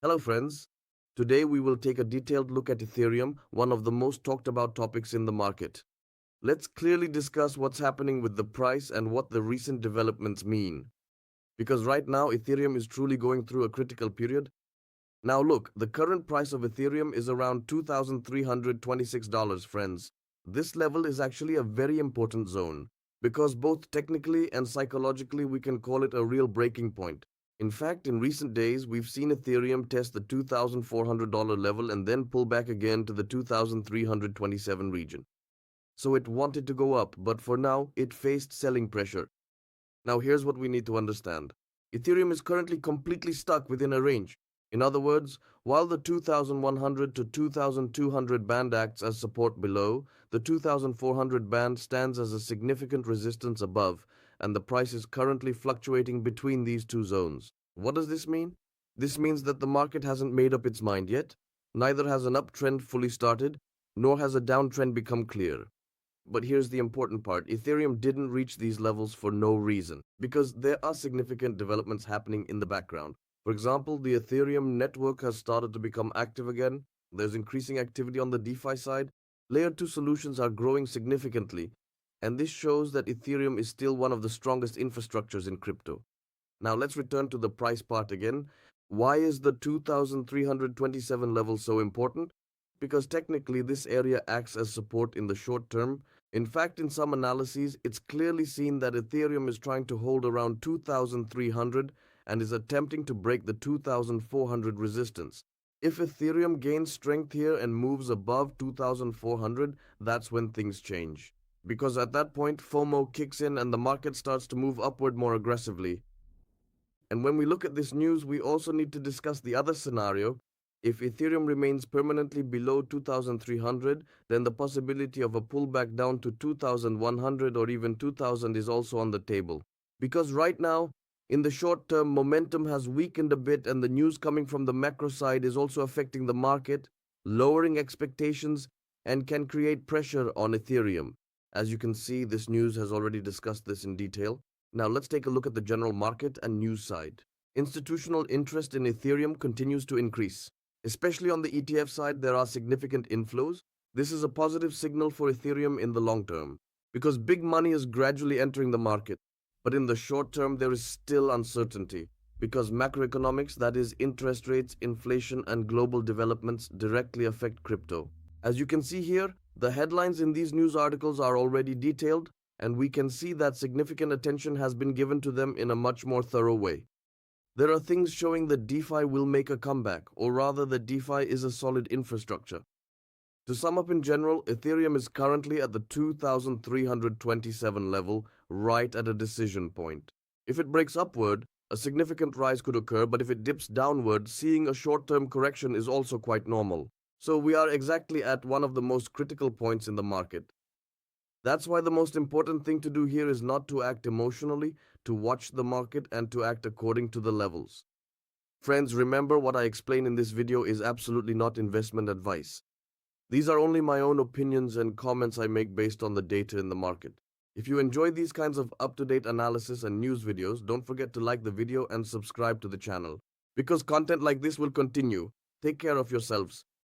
Hello, friends. Today we will take a detailed look at Ethereum, one of the most talked about topics in the market. Let's clearly discuss what's happening with the price and what the recent developments mean. Because right now, Ethereum is truly going through a critical period. Now, look, the current price of Ethereum is around $2,326, friends. This level is actually a very important zone because both technically and psychologically we can call it a real breaking point. In fact, in recent days, we've seen Ethereum test the $2,400 level and then pull back again to the 2,327 region. So it wanted to go up, but for now, it faced selling pressure. Now, here's what we need to understand Ethereum is currently completely stuck within a range. In other words, while the 2100 to 2200 band acts as support below, the 2400 band stands as a significant resistance above, and the price is currently fluctuating between these two zones. What does this mean? This means that the market hasn't made up its mind yet, neither has an uptrend fully started, nor has a downtrend become clear. But here's the important part Ethereum didn't reach these levels for no reason, because there are significant developments happening in the background. For example, the Ethereum network has started to become active again, there's increasing activity on the DeFi side, Layer 2 solutions are growing significantly, and this shows that Ethereum is still one of the strongest infrastructures in crypto. Now let's return to the price part again. Why is the 2327 level so important? Because technically this area acts as support in the short term. In fact, in some analyses, it's clearly seen that Ethereum is trying to hold around 2300 and is attempting to break the 2400 resistance. If Ethereum gains strength here and moves above 2400, that's when things change. Because at that point, FOMO kicks in and the market starts to move upward more aggressively. And when we look at this news, we also need to discuss the other scenario. If Ethereum remains permanently below 2300, then the possibility of a pullback down to 2100 or even 2000 is also on the table. Because right now, in the short term, momentum has weakened a bit, and the news coming from the macro side is also affecting the market, lowering expectations, and can create pressure on Ethereum. As you can see, this news has already discussed this in detail. Now let's take a look at the general market and news side. Institutional interest in Ethereum continues to increase. Especially on the ETF side, there are significant inflows. This is a positive signal for Ethereum in the long term because big money is gradually entering the market. But in the short term, there is still uncertainty because macroeconomics, that is, interest rates, inflation, and global developments, directly affect crypto. As you can see here, the headlines in these news articles are already detailed, and we can see that significant attention has been given to them in a much more thorough way. There are things showing that DeFi will make a comeback, or rather that DeFi is a solid infrastructure. To sum up in general, Ethereum is currently at the 2327 level, right at a decision point. If it breaks upward, a significant rise could occur, but if it dips downward, seeing a short-term correction is also quite normal. So we are exactly at one of the most critical points in the market. That's why the most important thing to do here is not to act emotionally, to watch the market and to act according to the levels. Friends, remember what I explain in this video is absolutely not investment advice. These are only my own opinions and comments I make based on the data in the market. If you enjoy these kinds of up-to-date analysis and news videos, don't forget to like the video and subscribe to the channel. Because content like this will continue. Take care of yourselves.